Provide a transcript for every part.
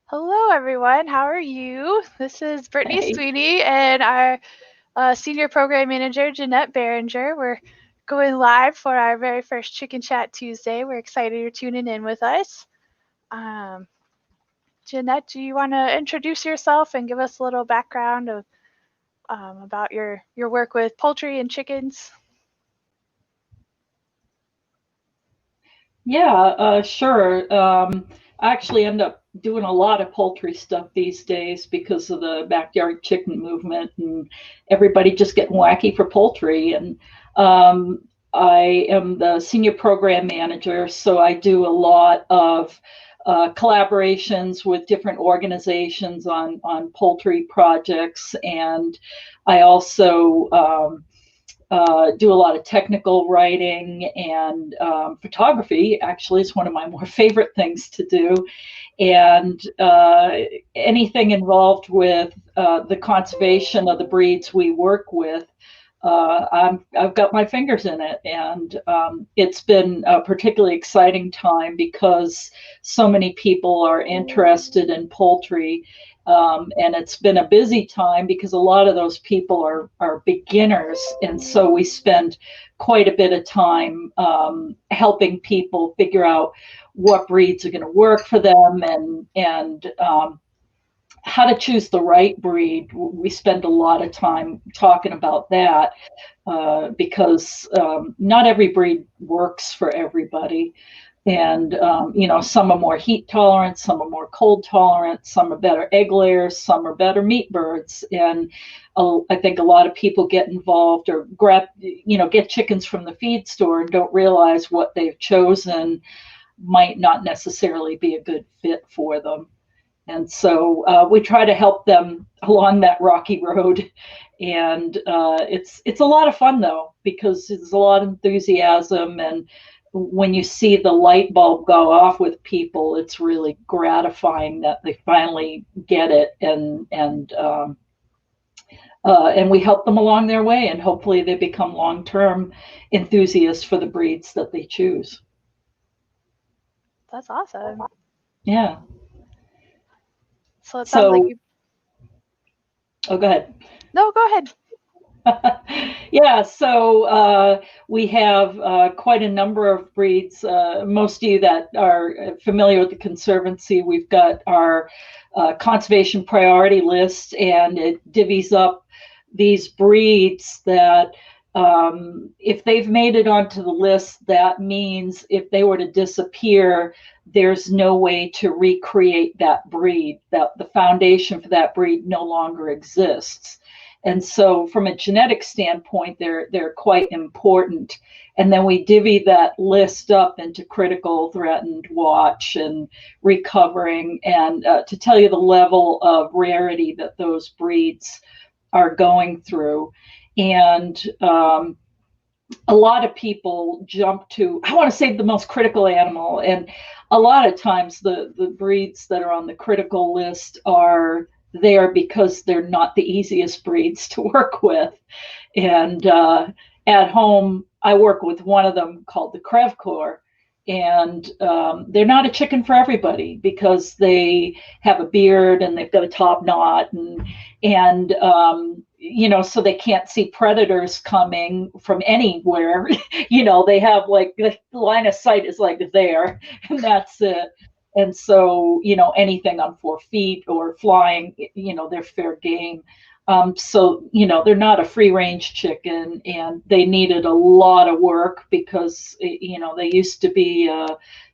Hello, everyone. How are you? This is Brittany Hey. Sweeney and our Senior Program Manager, Jeanette Behringer. We're going live for our very first Chicken Chat Tuesday. We're excited you're tuning in with us. Um, Jeanette, do you want to introduce yourself and give us a little background of about your work with poultry and chickens? Yeah, sure. I actually end up doing a lot of poultry stuff these days because of the backyard chicken movement and everybody just getting wacky for poultry. And I am the senior program manager, so I do a lot of collaborations with different organizations on poultry projects. And I also do a lot of technical writing and photography. Actually, is one of my more favorite things to do, and anything involved with the conservation of the breeds we work with. I've got my fingers in it, and it's been a particularly exciting time because so many people are interested in poultry. And it's been a busy time because a lot of those people are beginners. And so we spend quite a bit of time helping people figure out what breeds are going to work for them and how to choose the right breed. We spend a lot of time talking about that because not every breed works for everybody. And, some are more heat tolerant, some are more cold tolerant, some are better egg layers, some are better meat birds. And I think a lot of people get involved or get chickens from the feed store and don't realize what they've chosen might not necessarily be a good fit for them. And so we try to help them along that rocky road. And it's a lot of fun though, because there's a lot of enthusiasm, and when you see the light bulb go off with people, it's really gratifying that they finally get it, and we help them along their way, and hopefully they become long-term enthusiasts for the breeds that they choose. That's awesome. Yeah. So it sounds like So, you. oh, go ahead. No, go ahead. Yeah, so we have quite a number of breeds. Most of you that are familiar with the Conservancy, we've got our conservation priority list, and it divvies up these breeds that if they've made it onto the list, that means if they were to disappear, there's no way to recreate that breed, that the foundation for that breed no longer exists. And so from a genetic standpoint, they're quite important. And then we divvy that list up into critical, threatened, watch, and recovering, and to tell you the level of rarity that those breeds are going through. And a lot of people jump to, I want to save the most critical animal. And a lot of times the breeds that are on the critical list are there because they're not the easiest breeds to work with. And at home, I work with one of them called the Crevcor. And they're not a chicken for everybody because they have a beard and they've got a top knot, and so they can't see predators coming from anywhere. They have like the line of sight is like there, and that's it. And so, anything on 4 feet or flying, they're fair game. So, they're not a free range chicken, and they needed a lot of work because, they used to be a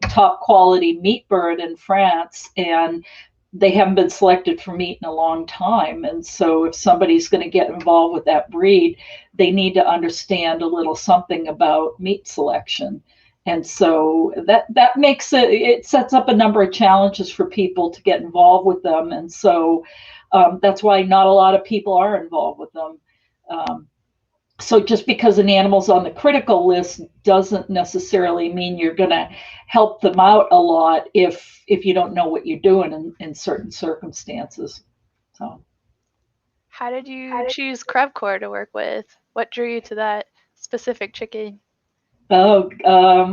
top quality meat bird in France, and they haven't been selected for meat in a long time. And so if somebody's going to get involved with that breed, they need to understand a little something about meat selection. And so that makes it sets up a number of challenges for people to get involved with them. And so that's why not a lot of people are involved with them. So just because an animal's on the critical list doesn't necessarily mean you're going to help them out a lot if you don't know what you're doing in certain circumstances. So How did you choose Crevcor to work with? What drew you to that specific chicken? Oh,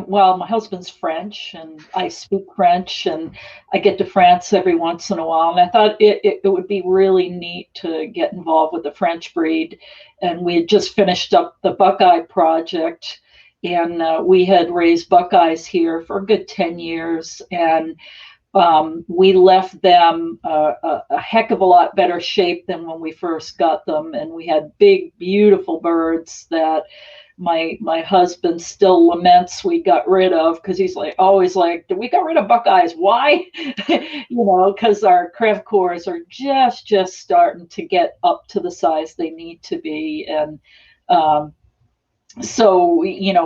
well, my husband's French and I speak French and I get to France every once in a while. And I thought it would be really neat to get involved with the French breed. And we had just finished up the Buckeye project and we had raised Buckeyes here for a good 10 years. And we left them a heck of a lot better shape than when we first got them. And we had big, beautiful birds that my husband still laments we got rid of because he's like always like, did we got rid of Buckeyes? Why? Because our Crevcors are just starting to get up to the size they need to be. And so,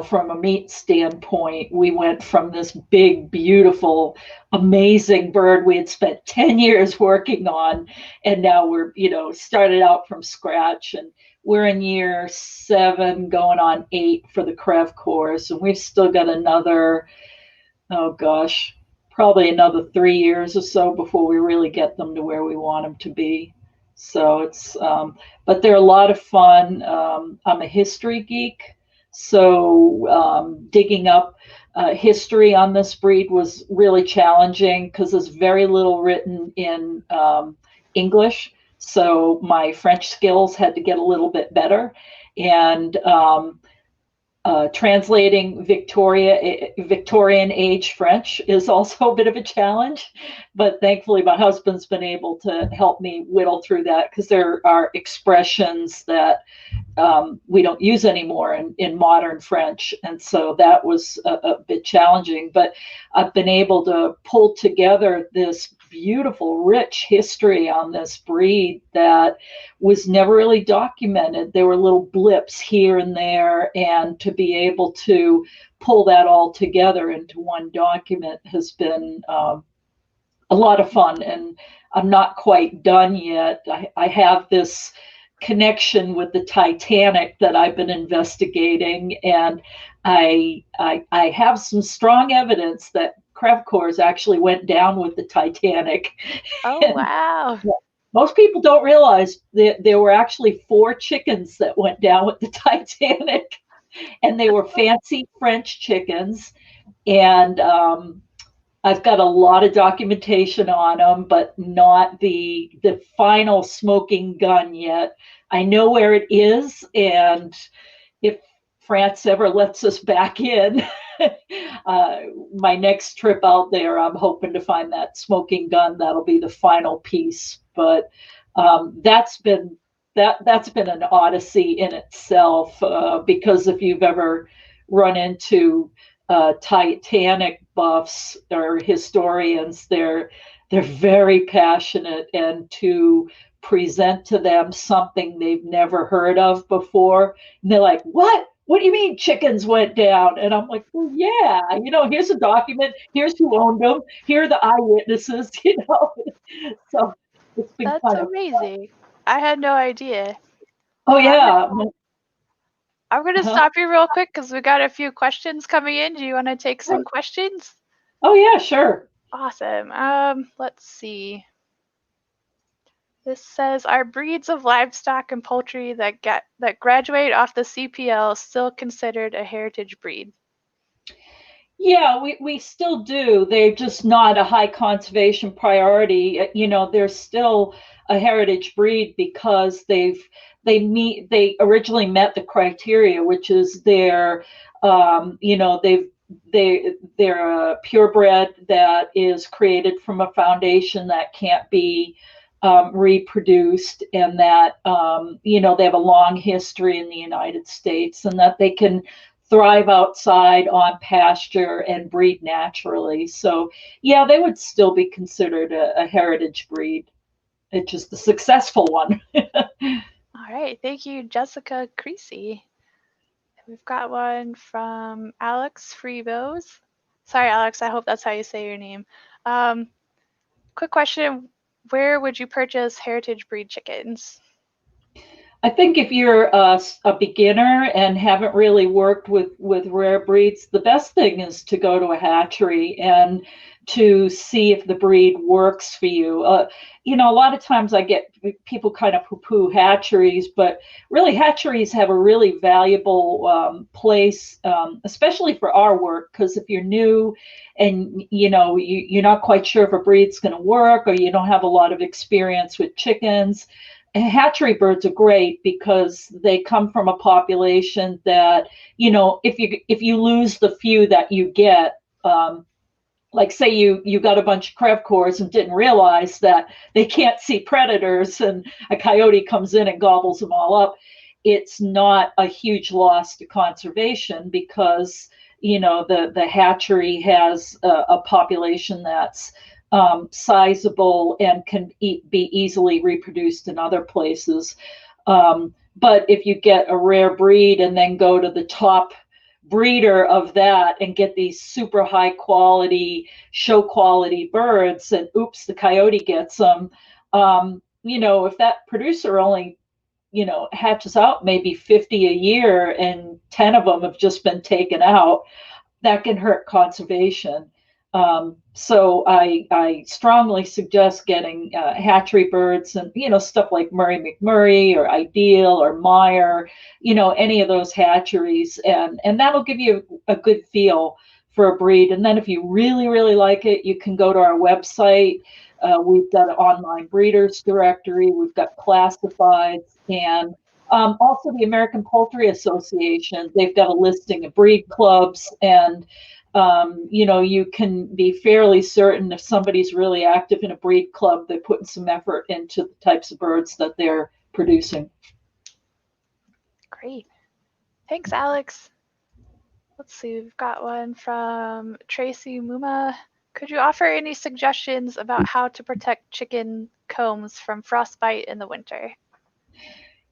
from a meat standpoint, we went from this big, beautiful, amazing bird we had spent 10 years working on, and now we're, started out from scratch. And we're in year 7, going on 8 for the Crevcors, and we've still got another, oh gosh, probably another 3 years or so before we really get them to where we want them to be. So but they're a lot of fun. I'm a history geek, so digging up history on this breed was really challenging because there's very little written in English. So my French skills had to get a little bit better. And translating Victorian age French is also a bit of a challenge, but thankfully my husband's been able to help me whittle through that because there are expressions that we don't use anymore in modern French. And so that was a bit challenging, but I've been able to pull together this beautiful, rich history on this breed that was never really documented. There were little blips here and there, and to be able to pull that all together into one document has been a lot of fun. And I'm not quite done yet. I have this connection with the Titanic that I've been investigating, and I have some strong evidence that Crevcors actually went down with the Titanic. Oh, wow. Most people don't realize that there were actually 4 chickens that went down with the Titanic, and they were fancy French chickens. And I've got a lot of documentation on them, but not the final smoking gun yet. I know where it is, and if France ever lets us back in, my next trip out there, I'm hoping to find that smoking gun. That'll be the final piece. But that's been an odyssey in itself, because if you've ever run into Titanic buffs or historians, they're very passionate, and to present to them something they've never heard of before, and they're like, what? What do you mean chickens went down? And I'm like, well, yeah, here's a document. Here's who owned them. Here are the eyewitnesses, So it's been That's kind of fun. amazing. I had no idea. Oh, I'm gonna, yeah. I'm gonna Uh-huh. stop you real quick because we got a few questions coming in. Do you want to take some questions? Oh, yeah, sure. Awesome. Let's see. This says, are breeds of livestock and poultry that graduate off the CPL still considered a heritage breed? Yeah, we still do. They're just not a high conservation priority. They're still a heritage breed because they originally met the criteria, which is they're a purebred that is created from a foundation that can't be reproduced, and that they have a long history in the United States, and that they can thrive outside on pasture and breed naturally. So yeah, they would still be considered a heritage breed. It's just a successful one. All right. Thank you, Jessica Creasy. We've got one from Alex Freebos. Sorry, Alex. I hope that's how you say your name. Quick question. Where would you purchase heritage breed chickens? I think if you're a beginner and haven't really worked with rare breeds, the best thing is to go to a hatchery. And to see if the breed works for you. You know, a lot of times I get people kind of poo-poo hatcheries, but really hatcheries have a really valuable place, especially for our work, because if you're new and you know you're not quite sure if a breed's going to work, or you don't have a lot of experience with chickens, hatchery birds are great because they come from a population that, you know, if you lose the few that you get, like say you got a bunch of Crevcors and didn't realize that they can't see predators and a coyote comes in and gobbles them all up, it's not a huge loss to conservation because, you know, the hatchery has a population that's sizable and can be easily reproduced in other places. But if you get a rare breed and then go to the top breeder of that and get these super high quality, show quality birds, and oops, the coyote gets them. You know, if that producer only, you know, hatches out maybe 50 a year and 10 of them have just been taken out, that can hurt conservation. So I strongly suggest getting hatchery birds and, you know, stuff like Murray McMurray or Ideal or Meyer, you know, any of those hatcheries. And that'll give you a good feel for a breed. And then if you really, really like it, you can go to our website. We've got an online breeders directory. We've got classifieds, and also the American Poultry Association. They've got a listing of breed clubs, and you know, you can be fairly certain if somebody's really active in a breed club, they're putting some effort into the types of birds that they're producing. Great. Thanks, Alex. Let's see, we've got one from Tracy Muma. Could you offer any suggestions about how to protect chicken combs from frostbite in the winter?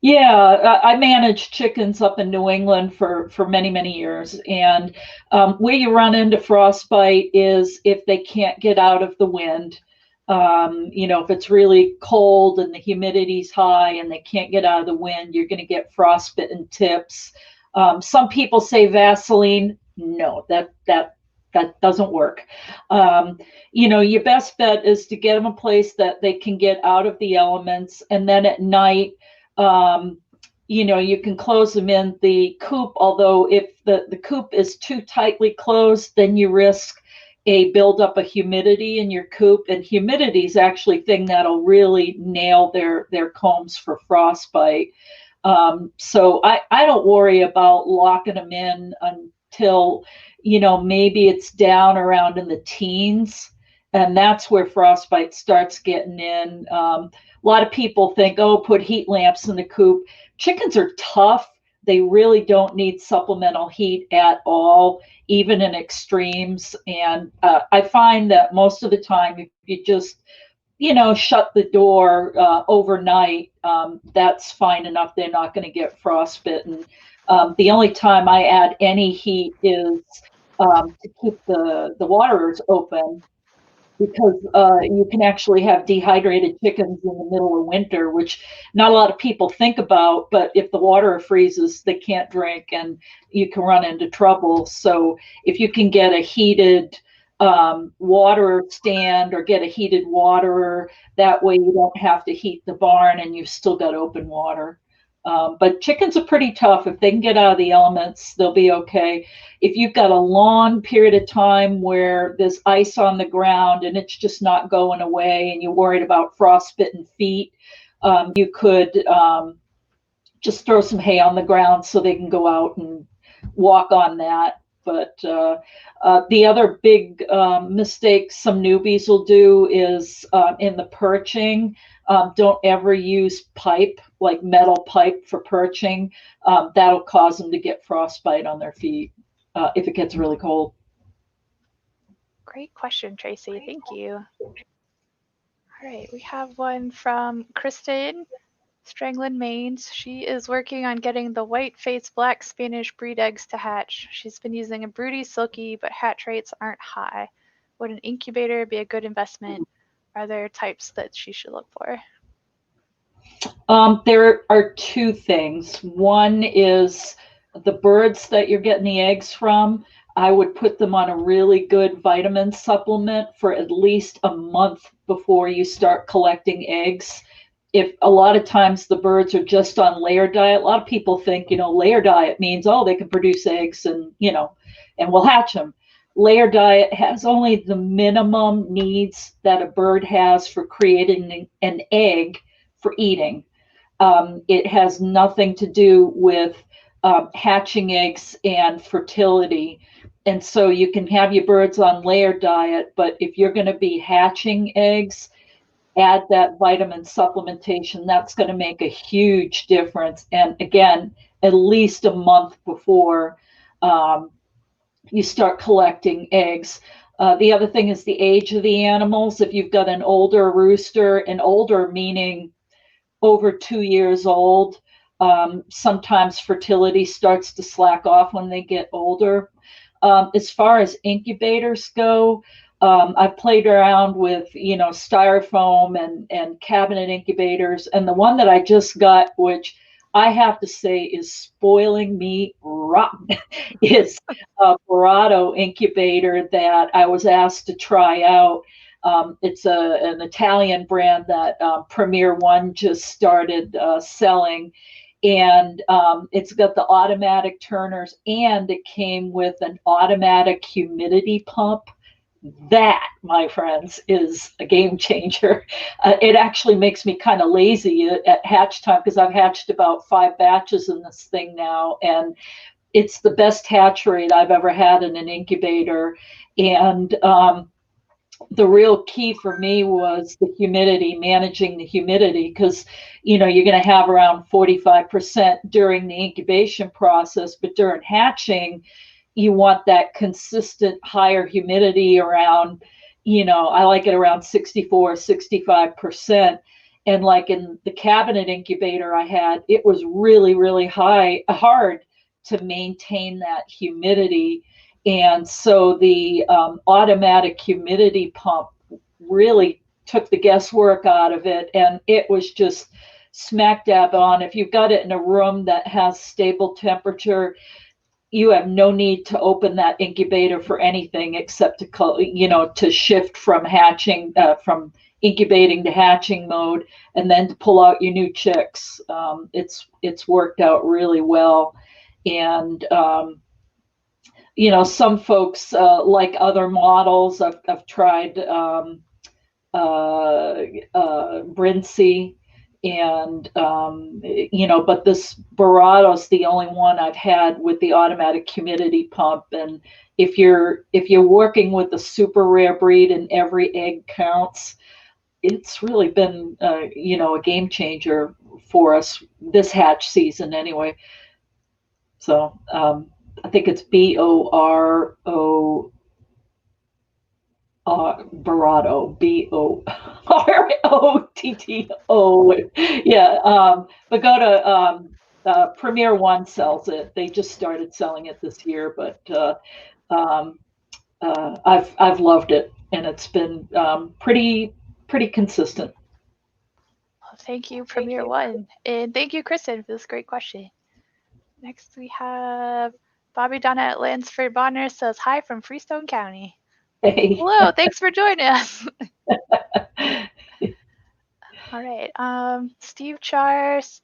Yeah, I managed chickens up in New England for many, many years. And where you run into frostbite is if they can't get out of the wind. You know, if it's really cold and the humidity's high and they can't get out of the wind, you're going to get frostbitten tips. Some people say Vaseline. No, that doesn't work. You know, your best bet is to get them a place that they can get out of the elements, and then at night, you know, you can close them in the coop, although if the coop is too tightly closed, then you risk a buildup of humidity in your coop, and humidity is actually the thing that'll really nail their combs for frostbite. So I don't worry about locking them in until, you know, maybe it's down around in the teens, and that's where frostbite starts getting in. A lot of people think, oh, put heat lamps in the coop. Chickens are tough. They really don't need supplemental heat at all, even in extremes. And I find that most of the time, if you just, you know, shut the door overnight, that's fine enough. They're not going to get frostbitten. The only time I add any heat is to keep the waterers open, because you can actually have dehydrated chickens in the middle of winter, which not a lot of people think about. But if the water freezes, they can't drink, and you can run into trouble. So if you can get a heated water stand or get a heated waterer, that way you don't have to heat the barn and you've still got open water. But chickens are pretty tough. If they can get out of the elements, they'll be okay. If you've got a long period of time where there's ice on the ground and it's just not going away and you're worried about frostbitten feet, you could just throw some hay on the ground so they can go out and walk on that. But the other big mistake some newbies will do is in the perching, don't ever use pipe, like metal pipe for perching. That'll cause them to get frostbite on their feet if it gets really cold. Great question, Tracy. Thank you. All right, we have one from Kristen Strangland Maines. She is working on getting the white-faced black Spanish breed eggs to hatch. She's been using a broody silky, but hatch rates aren't high. Would an incubator be a good investment? Are there types that she should look for? There are two things. One is the birds that you're getting the eggs from. I would put them on a really good vitamin supplement for at least a month before you start collecting eggs. If a lot of times the birds are just on layer diet, a lot of people think, layer diet means, oh, they can produce eggs and, and we'll hatch them. Layer diet has only the minimum needs that a bird has for creating an egg for eating. It has nothing to do with hatching eggs and fertility. And so you can have your birds on layer diet, but if you're going to be hatching eggs, add that vitamin supplementation. That's going to make a huge difference. And again, at least a month before you start collecting eggs. The other thing is the age of the animals. If you've got an older rooster, and older meaning over 2 years old, sometimes fertility starts to slack off when they get older. As far as incubators go, I've played around with, styrofoam and cabinet incubators. And the one that I just got, which I have to say is spoiling me rotten, is a Verado incubator that I was asked to try out. It's an Italian brand that Premier One just started selling. And it's got the automatic turners, and it came with an automatic humidity pump. That, my friends, is a game changer. It actually makes me kind of lazy at hatch time, because I've hatched about 5 batches in this thing now, and it's the best hatch rate I've ever had in an incubator. And the real key for me was the humidity, managing the humidity, because you're going to have around 45% during the incubation process, but during hatching you want that consistent higher humidity around, I like it around 64, 65%. And like in the cabinet incubator I had, it was really, really hard to maintain that humidity. And so the automatic humidity pump really took the guesswork out of it. And it was just smack dab on. If you've got it in a room that has stable temperature, you have no need to open that incubator for anything except to shift from hatching, from incubating to hatching mode, and then to pull out your new chicks. It's worked out really well. And some folks like other models. I've tried Brincy, and but this Verado's the only one I've had with the automatic humidity pump. And if you're working with a super rare breed and every egg counts, it's really been a game changer for us this hatch season anyway. So I think it's Boro Verado, Borotto. Yeah, but go to Premier One sells it. They just started selling it this year, but I've loved it, and it's been pretty consistent. Well, thank you, Premier One, and thank you, Kristen, for this great question. Next, we have Bobby Donna at Lansford Bonner says hi from Freestone County. Hey. Hello, thanks for joining us. All right. Steve Charles,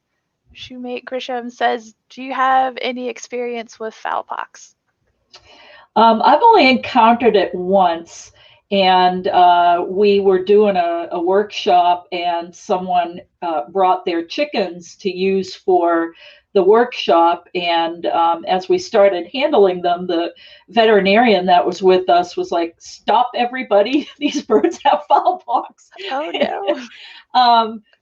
Shoemate Grisham says, do you have any experience with fowl pox? I've only encountered it once, and we were doing a workshop, and someone brought their chickens to use for the workshop. And as we started handling them, the veterinarian that was with us was like, stop everybody, these birds have fowl pox. Oh no.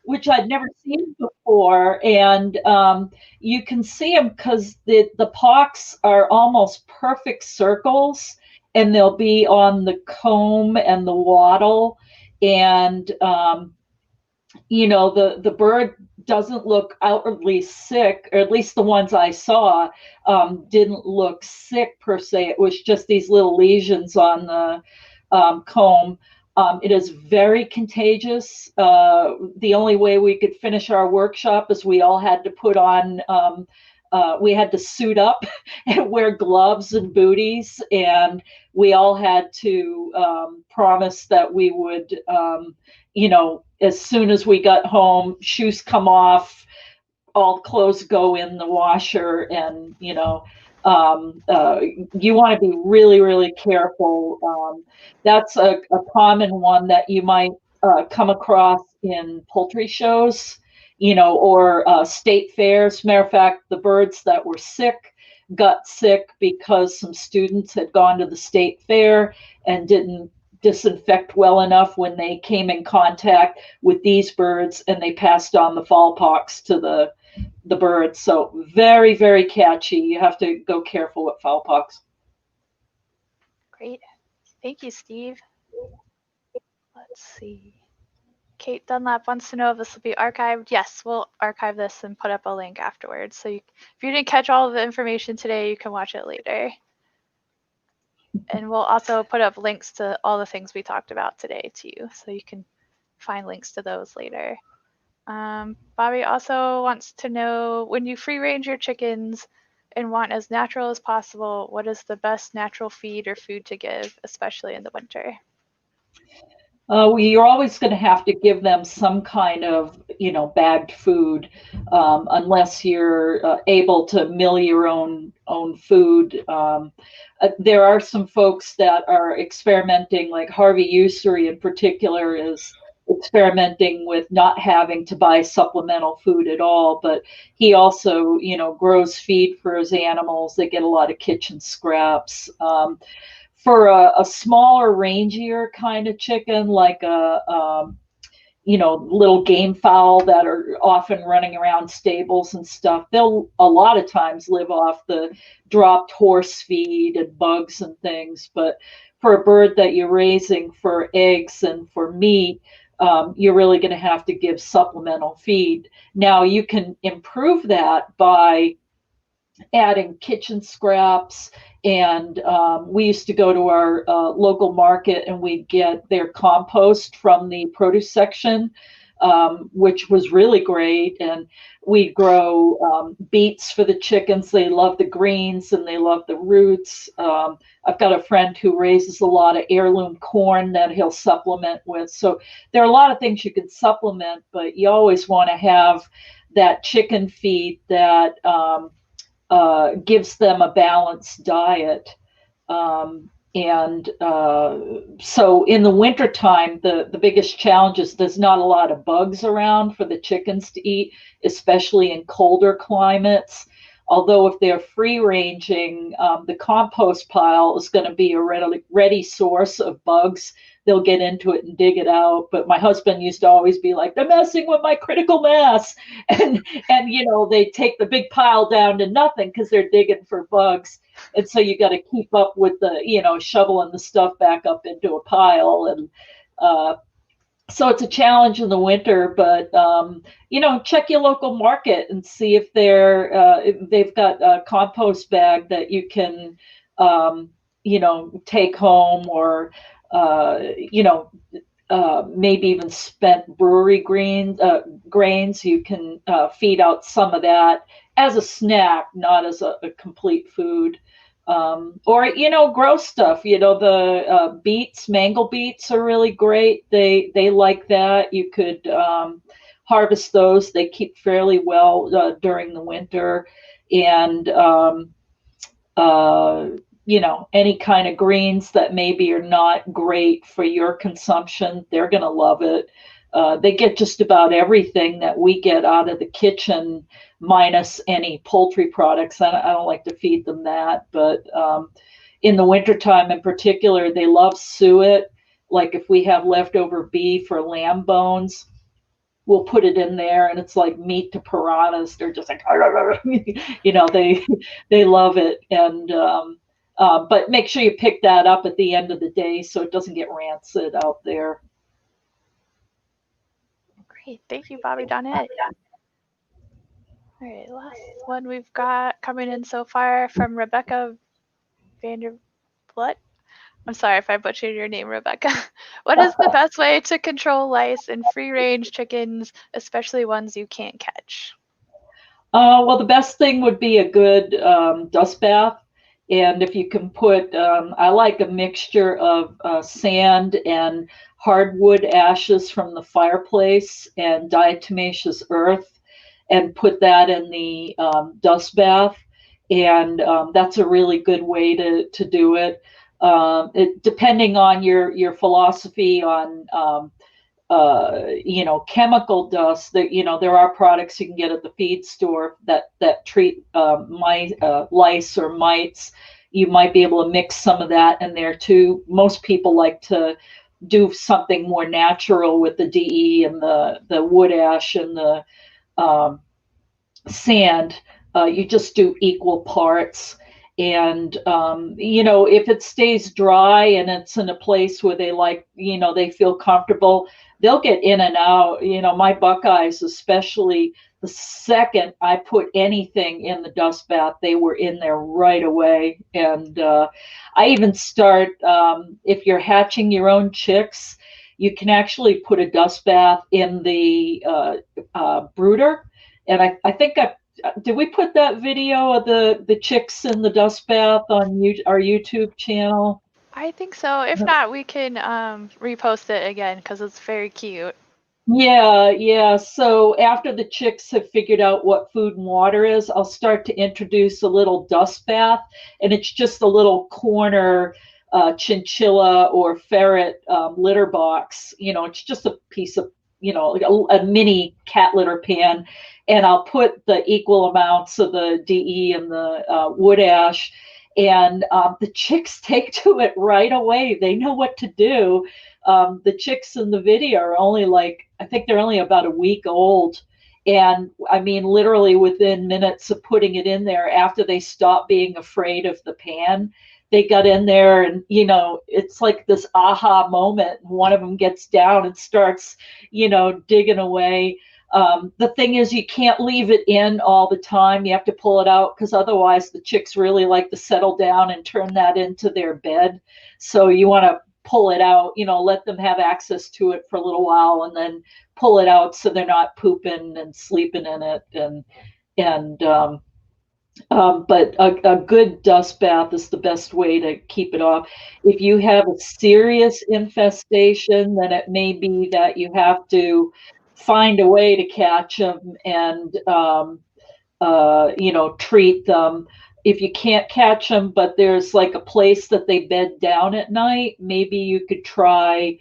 Which I'd never seen before. And you can see them because the pox are almost perfect circles, and they'll be on the comb and the wattle. And the bird doesn't look outwardly sick, or at least the ones I saw didn't look sick per se. It was just these little lesions on the comb. It is very contagious. The only way we could finish our workshop is we all had to put on we had to suit up and wear gloves and booties, and we all had to promise that we would, as soon as we got home, shoes come off, all clothes go in the washer, and you want to be really, really careful. That's a common one that you might come across in poultry shows, or state fairs. Matter of fact, the birds that were sick got sick because some students had gone to the state fair and didn't disinfect well enough when they came in contact with these birds, and they passed on the fall pox to the birds. So very, very catchy. You have to go careful with fowl pox. Great. Thank you, Steve. Let's see. Kate Dunlap wants to know if this will be archived. Yes, we'll archive this and put up a link afterwards. So if you didn't catch all of the information today, you can watch it later. And we'll also put up links to all the things we talked about today too, so you can find links to those later. Bobby also wants to know, when you free range your chickens and want as natural as possible, what is the best natural feed or food to give, especially in the winter? You're always going to have to give them some kind of, bagged food, unless you're able to mill your own food. There are some folks that are experimenting, like Harvey Ussery in particular is experimenting with not having to buy supplemental food at all, but he also, grows feed for his animals. They get a lot of kitchen scraps. For a smaller, rangier kind of chicken, like a little game fowl that are often running around stables and stuff, they'll a lot of times live off the dropped horse feed and bugs and things. But for a bird that you're raising for eggs and for meat, you're really going to have to give supplemental feed. Now, you can improve that by adding kitchen scraps, and we used to go to our local market and we'd get their compost from the produce section, which was really great. And we grow beets for the chickens. They love the greens and they love the roots. I've got a friend who raises a lot of heirloom corn that he'll supplement with. So there are a lot of things you can supplement, but you always want to have that chicken feed that gives them a balanced diet. So in the wintertime, the biggest challenge is there's not a lot of bugs around for the chickens to eat, especially in colder climates. Although if they're free ranging, the compost pile is going to be a ready source of bugs. They'll get into it and dig it out. But my husband used to always be like, they're messing with my critical mass. And they take the big pile down to nothing because they're digging for bugs. And so you got to keep up with the, shoveling the stuff back up into a pile. And so it's a challenge in the winter, but, check your local market and see if if they've got a compost bag that you can, take home, or, maybe even spent brewery grains. You can feed out some of that as a snack, not as a complete food. Or grow stuff. The beets, mango beets are really great. They like that. You could harvest those. They keep fairly well during the winter. And any kind of greens that maybe are not great for your consumption, they're going to love it. They get just about everything that we get out of the kitchen, minus any poultry products. I don't like to feed them that, but in the wintertime in particular, they love suet. Like if we have leftover beef or lamb bones, we'll put it in there, and it's like meat to piranhas. They're just like, they love it. And but make sure you pick that up at the end of the day so it doesn't get rancid out there. Great. Thank you, Bobby Donette. All right, last one we've got coming in so far from Rebecca Vanderblut. I'm sorry if I butchered your name, Rebecca. What is the best way to control lice in free-range chickens, especially ones you can't catch? Well, the best thing would be a good dust bath. And if you can put, I like a mixture of sand and hardwood ashes from the fireplace and diatomaceous earth, and put that in the dust bath. And that's a really good way to do it. Depending on your philosophy on chemical dust, that there are products you can get at the feed store that treat lice or mites. You might be able to mix some of that in there too. Most people like to do something more natural with the DE and the wood ash and the um, sand. You just do equal parts. And, if it stays dry and it's in a place where they feel comfortable, they'll get in and out. My Buckeyes, especially, the second I put anything in the dust bath, they were in there right away. And I even start, if you're hatching your own chicks, you can actually put a dust bath in the brooder. And I think did we put that video of the chicks in the dust bath on our YouTube channel? I think so. If not, we can repost it again because it's very cute. Yeah. So after the chicks have figured out what food and water is, I'll start to introduce a little dust bath, and it's just a little corner chinchilla or ferret litter box. It's just a piece of, like a mini cat litter pan, and I'll put the equal amounts of the DE and the wood ash, and the chicks take to it right away. They know what to do. The chicks in the video are only I think they're only about a week old. And I mean, literally within minutes of putting it in there, after they stopped being afraid of the pan, they got in there, and it's like this aha moment. One of them gets down and starts, digging away. The thing is, you can't leave it in all the time. You have to pull it out, because otherwise the chicks really like to settle down and turn that into their bed. So you want to pull it out, let them have access to it for a little while, and then pull it out so they're not pooping and sleeping in it. But a good dust bath is the best way to keep it off. If you have a serious infestation, then it may be that you have to find a way to catch them and treat them. If you can't catch them, but there's like a place that they bed down at night, maybe you could try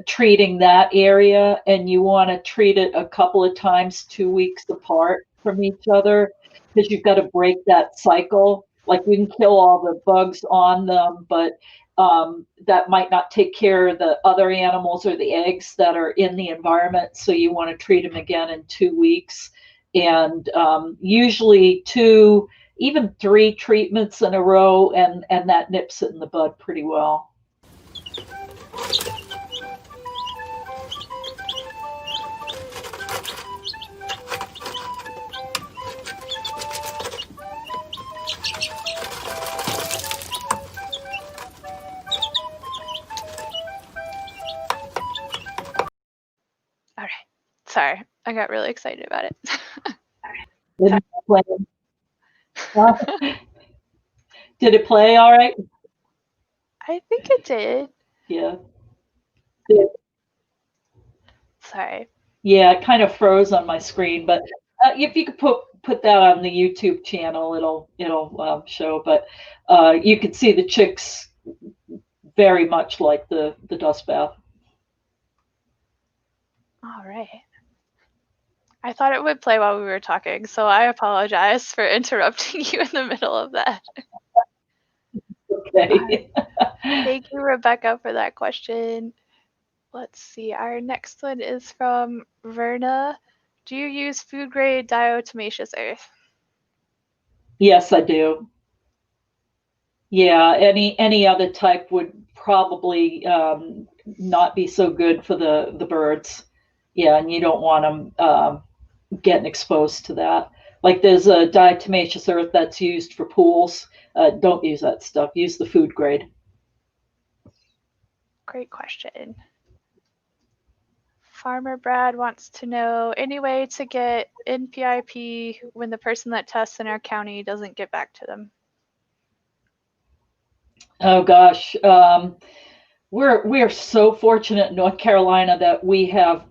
treating that area, and you want to treat it a couple of times, 2 weeks apart from each other, because you've got to break that cycle. Like, we can kill all the bugs on them, but that might not take care of the other animals or the eggs that are in the environment. So you want to treat them again in 2 weeks. And usually 2, even 3 treatments in a row, and that nips it in the bud pretty well. All right. Sorry, I got really excited about it. Did it play all right? I think it did. Yeah. Sorry. Yeah, it kind of froze on my screen, but if you could put that on the YouTube channel, it'll show. But you could see the chicks very much like the dust bath. All right. I thought it would play while we were talking, so I apologize for interrupting you in the middle of that. Okay. Thank you, Rebecca, for that question. Let's see. Our next one is from Verna. Do you use food grade diatomaceous earth? Yes, I do. Yeah, any other type would probably not be so good for the birds. Yeah, and you don't want them getting exposed to that. Like, there's a diatomaceous earth that's used for pools. Don't use that stuff. Use the food grade. Great question. Farmer Brad wants to know any way to get MPIP when the person that tests in our county doesn't get back to them. Oh gosh, we're so fortunate in North Carolina that we have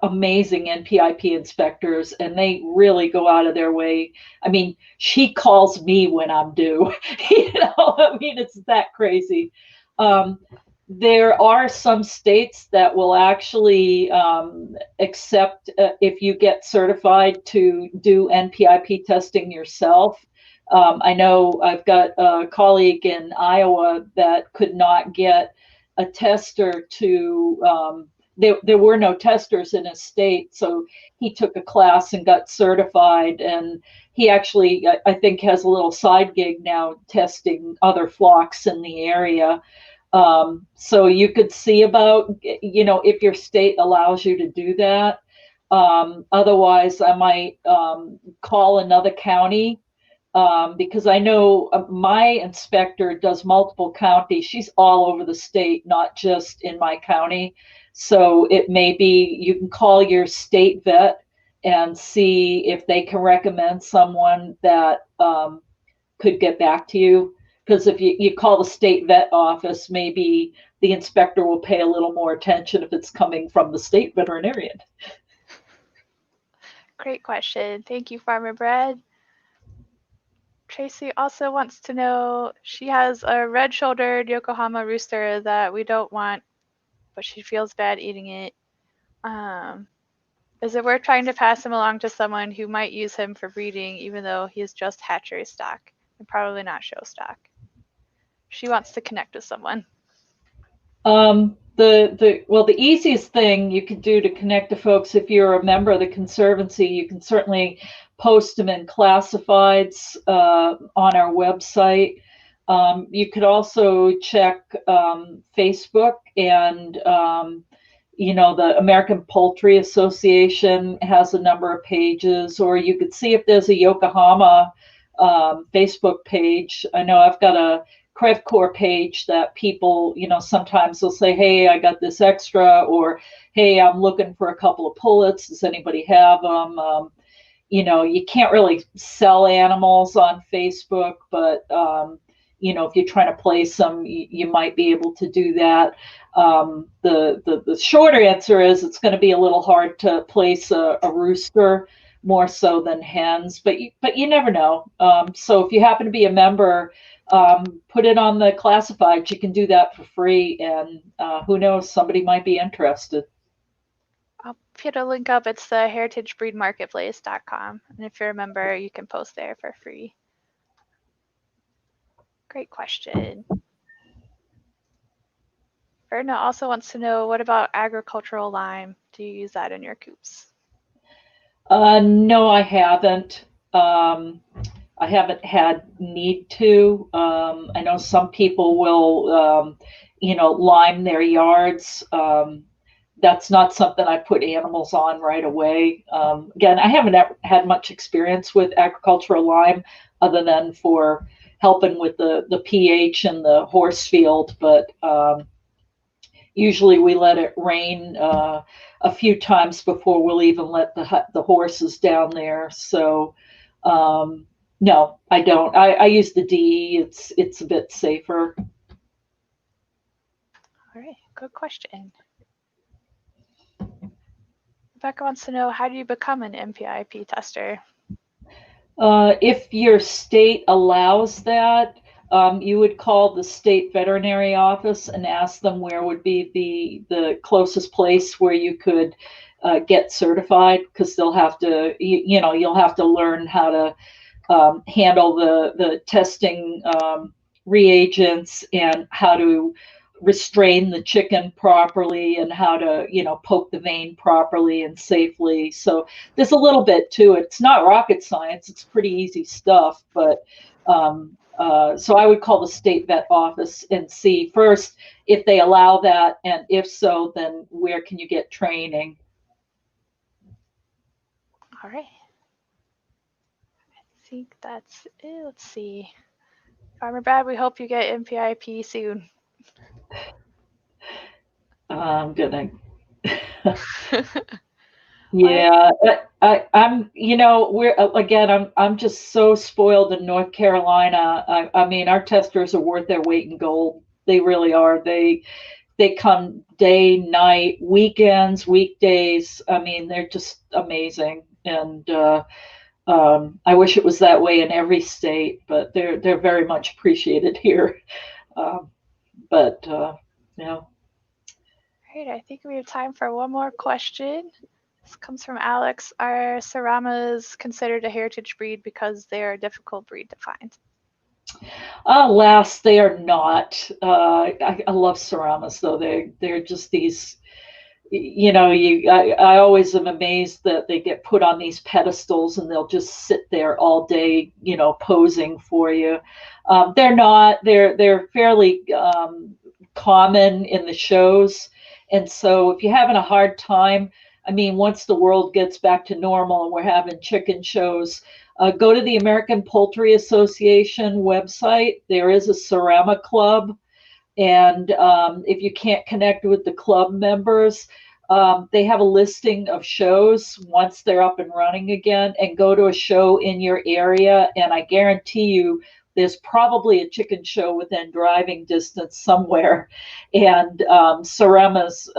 amazing NPIP inspectors, and they really go out of their way. I mean, she calls me when I'm due. I mean, it's that crazy. There are some states that will actually accept if you get certified to do NPIP testing yourself. I know I've got a colleague in Iowa that could not get a tester to, there were no testers in his state, so he took a class and got certified, and he actually, I think, has a little side gig now testing other flocks in the area. So you could see about, if your state allows you to do that. Otherwise, I might call another county, because I know my inspector does multiple counties. She's all over the state, not just in my county. So it may be you can call your state vet and see if they can recommend someone that could get back to you. Because if you call the state vet office, maybe the inspector will pay a little more attention if it's coming from the state veterinarian. Great question. Thank you, Farmer Brad. Tracy also wants to know, she has a red-shouldered Yokohama rooster that we don't want, but she feels bad eating it. Is it worth trying to pass him along to someone who might use him for breeding, even though he is just hatchery stock and probably not show stock? She wants to connect with someone. The easiest thing you could do to connect to folks, if you're a member of the Conservancy, you can certainly post them in classifieds on our website. You could also check Facebook, and the American Poultry Association has a number of pages, or you could see if there's a Yokohama Facebook page. I know I've got a Crevcor page that people, sometimes they'll say, hey, I got this extra, or hey, I'm looking for a couple of pullets. Does anybody have them? You can't really sell animals on Facebook, but if you're trying to place them, you might be able to do that. The shorter answer is it's going to be a little hard to place a rooster, more so than hens, but you never know. So if you happen to be a member, put it on the classifieds. You can do that for free, and who knows, somebody might be interested. I'll put a link up. It's the heritagebreedmarketplace.com, and if you're a member, you can post there for free. Great question. Verna also wants to know, what about agricultural lime? Do you use that in your coops? No, I haven't. I haven't had need to. I know some people will, lime their yards. That's not something I put animals on right away. Again, I haven't had much experience with agricultural lime, other than for helping with the pH in the horse field. But usually we let it rain a few times before we'll even let the horses down there. So no, I don't. I use the DE. It's a bit safer. All right, good question. Rebecca wants to know, how do you become an MPIP tester? If your state allows that, you would call the state veterinary office and ask them where would be the closest place where you could get certified, because they'll have to, you'll have to learn how to handle the testing reagents, and how to restrain the chicken properly, and how to poke the vein properly and safely. So there's a little bit to it. It's not rocket science. It's pretty easy stuff. But so I would call the state vet office and see first if they allow that, and if so, then where can you get training. All right, I think that's it. Let's see. Farmer Brad, we hope you get MPIP soon. I'm gonna Yeah, I'm, we're I'm just so spoiled in North Carolina. I mean, our testers are worth their weight in gold. They really are. They come day, night, weekends, weekdays. I mean, they're just amazing. And I wish it was that way in every state, but they're very much appreciated here. Um, but you know, Great. I think we have time for one more question. This comes from Alex. Are Saramas considered a heritage breed because they are a difficult breed to find? alas, they are not. I love Ceramas though. They're just these. I always am amazed that they get put on these pedestals and they'll just sit there all day, posing for you. They're not. They're fairly common in the shows, and so if you're having a hard time, I mean, once the world gets back to normal and we're having chicken shows, go to the American Poultry Association website. There is a Cerama Club, and if you can't connect with the club members, they have a listing of shows once they're up and running again, and go to a show in your area. And I guarantee you, there's probably a chicken show within driving distance somewhere. And Ceramas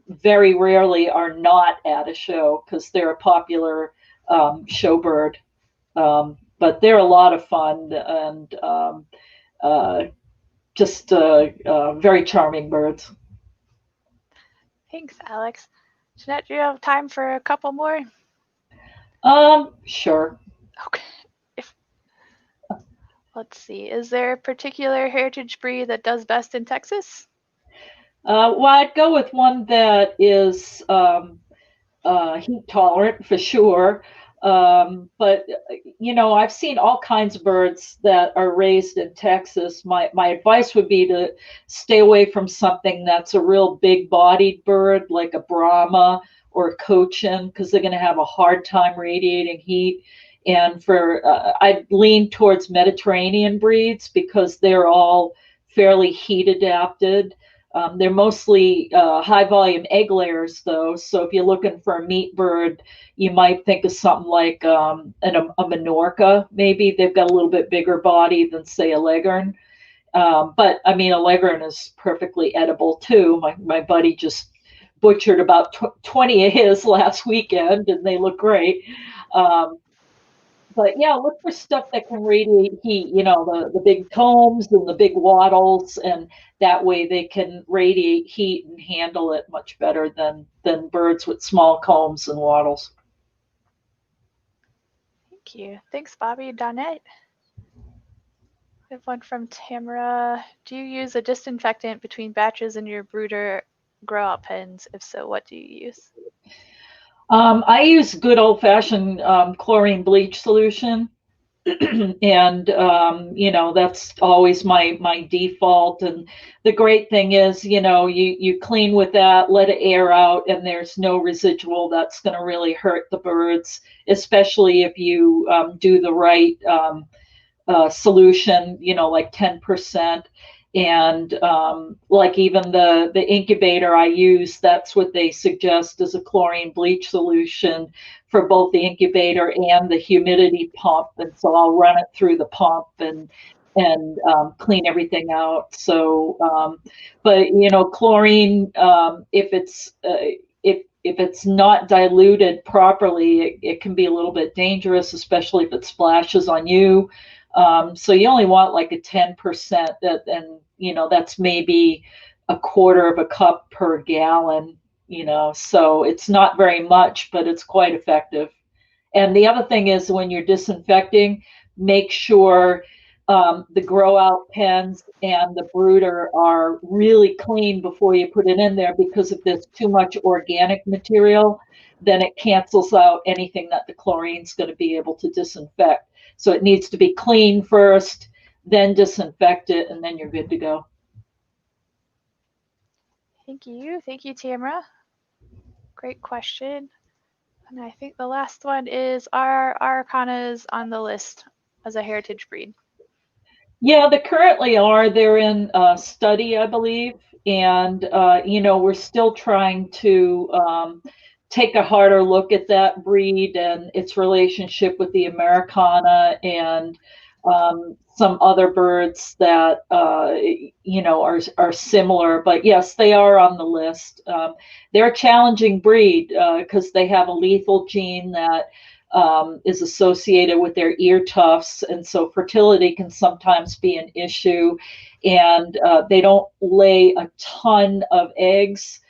very rarely are not at a show because they're a popular show bird. But they're a lot of fun, and uh, just very charming birds. Thanks, Alex. Jeanette, do you have time for a couple more? Sure. Okay. If Let's see. Is there a particular heritage breed that does best in Texas? Well, I'd go with one that is heat tolerant for sure. But I've seen all kinds of birds that are raised in Texas. My advice would be to stay away from something that's a real big-bodied bird like a Brahma or a Cochin, because they're going to have a hard time radiating heat. And I'd lean towards Mediterranean breeds because they're all fairly heat adapted. They're mostly high volume egg layers, though. So if you're looking for a meat bird, you might think of something like a Minorca. Maybe they've got a little bit bigger body than, say, a Leghorn. But I mean, a Leghorn is perfectly edible too. My buddy just butchered about 20 of his last weekend, and they look great. Um, but yeah, look for stuff that can radiate heat, the big combs and the big wattles, and that way they can radiate heat and handle it much better than birds with small combs and wattles. Thank you. Thanks, Bobby. Donette. We have one from Tamara. Do you use a disinfectant between batches in your brooder grow out pens? If so, what do you use? I use good old fashioned chlorine bleach solution. And that's always my default. And the great thing is, you clean with that, let it air out, and there's no residual that's going to really hurt the birds, especially if you do the right solution, like 10%. And like even the incubator I use, that's what they suggest as a chlorine bleach solution for both the incubator and the humidity pump. And so I'll run it through the pump and clean everything out. So, but chlorine, if it's not diluted properly, it can be a little bit dangerous, especially if it splashes on you. So you only want like a 10%, and that's maybe a quarter of a cup per gallon. So it's not very much, but it's quite effective. And the other thing is, when you're disinfecting, make sure the grow out pens and the brooder are really clean before you put it in there, because if there's too much organic material, then it cancels out anything that the chlorine's going to be able to disinfect. So it needs to be clean first, then disinfect it, and then you're good to go. Thank you. Thank you, Tamara. Great question. And I think the last one is, are Arakanas on the list as a heritage breed? Yeah, they currently are. They're in study, I believe, and we're still trying to take a harder look at that breed and its relationship with the Americana and some other birds that are similar. But yes, they are on the list. They're a challenging breed because they have a lethal gene that is associated with their ear tufts, and so fertility can sometimes be an issue. And they don't lay a ton of eggs.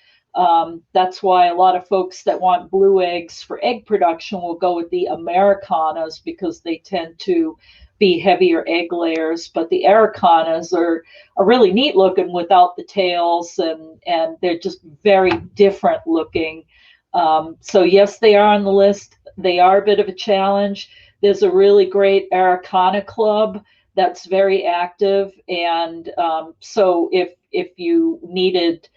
That's why a lot of folks that want blue eggs for egg production will go with the Americanas because they tend to be heavier egg layers. But the Arakanas are really neat looking without the tails, and they're just very different looking. So yes, they are on the list. They are a bit of a challenge. There's a really great Arakana club that's very active, and so if you needed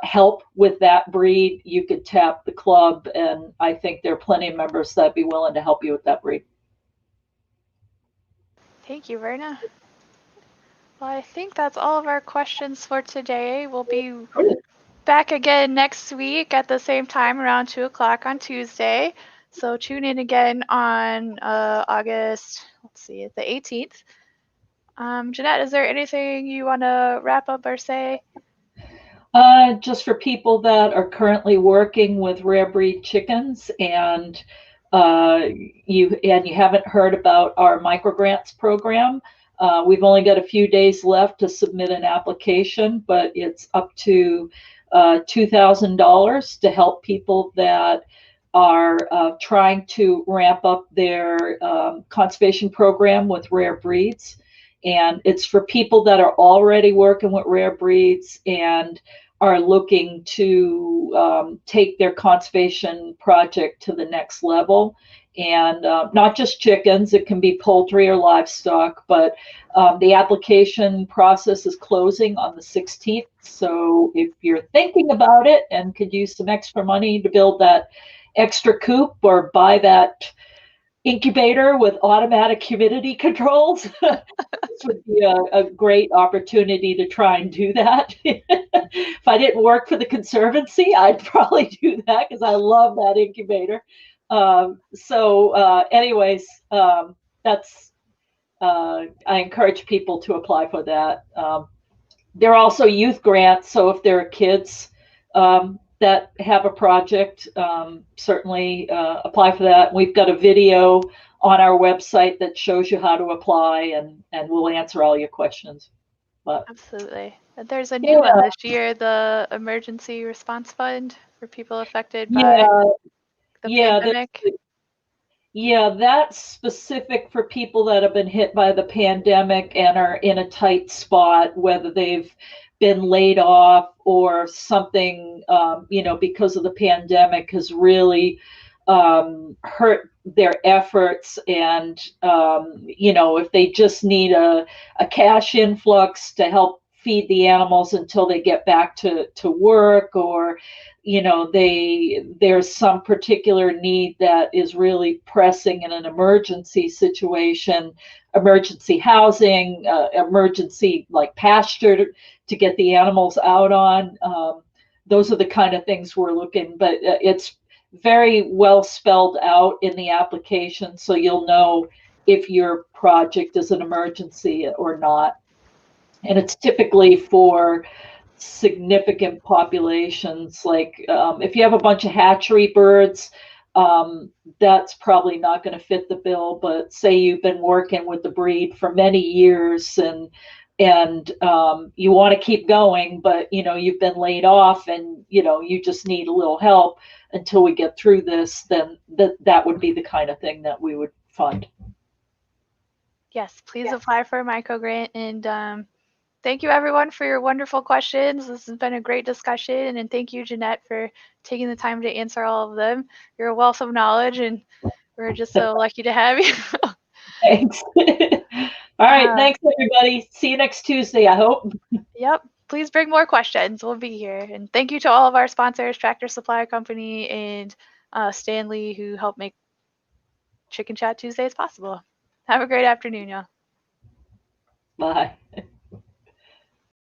help with that breed, you could tap the club, and I think there are plenty of members that'd be willing to help you with that breed. Thank you, Verna. Well, I think that's all of our questions for today. We'll be back again next week at the same time around 2 o'clock on Tuesday. So tune in again on August, the 18th. Jeanette, is there anything you want to wrap up or say? Just for people that are currently working with rare breed chickens and you haven't heard about our microgrants program, we've only got a few days left to submit an application, but it's up to $2,000 to help people that are trying to ramp up their conservation program with rare breeds. And it's for people that are already working with rare breeds and are looking to take their conservation project to the next level. And not just chickens, it can be poultry or livestock, but the application process is closing on the 16th. So if you're thinking about it and could use some extra money to build that extra coop or buy that incubator with automatic humidity controls, this would be a great opportunity to try and do that. If I didn't work for the Conservancy, I'd probably do that because I love that incubator. Anyways, that's I encourage people to apply for that. There are also youth grants, so if there are kids that have a project, certainly apply for that. We've got a video on our website that shows you how to apply, and we'll answer all your questions. But absolutely. There's a new one this year, the Emergency Response Fund for people affected by the pandemic. That's specific for people that have been hit by the pandemic and are in a tight spot, whether they've been laid off or something, because of the pandemic has really hurt their efforts. And, if they just need a cash influx to help feed the animals until they get back to work, or there's some particular need that is really pressing in an emergency situation, emergency housing, emergency like pasture to get the animals out on. Those are the kind of things we're looking, but it's very well spelled out in the application, so you'll know if your project is an emergency or not. And it's typically for significant populations. Like if you have a bunch of hatchery birds, that's probably not going to fit the bill. But say you've been working with the breed for many years and you want to keep going, but you've been laid off and you just need a little help until we get through this, then that would be the kind of thing that we would fund. Yes, please apply for a microgrant. And thank you, everyone, for your wonderful questions. This has been a great discussion. And thank you, Jeanette, for taking the time to answer all of them. You're a wealth of knowledge, and we're just so lucky to have you. Thanks. All right. Thanks, everybody. See you next Tuesday, I hope. Yep. Please bring more questions. We'll be here. And thank you to all of our sponsors, Tractor Supply Company and Stanley, who helped make Chicken Chat Tuesdays possible. Have a great afternoon, y'all. Bye.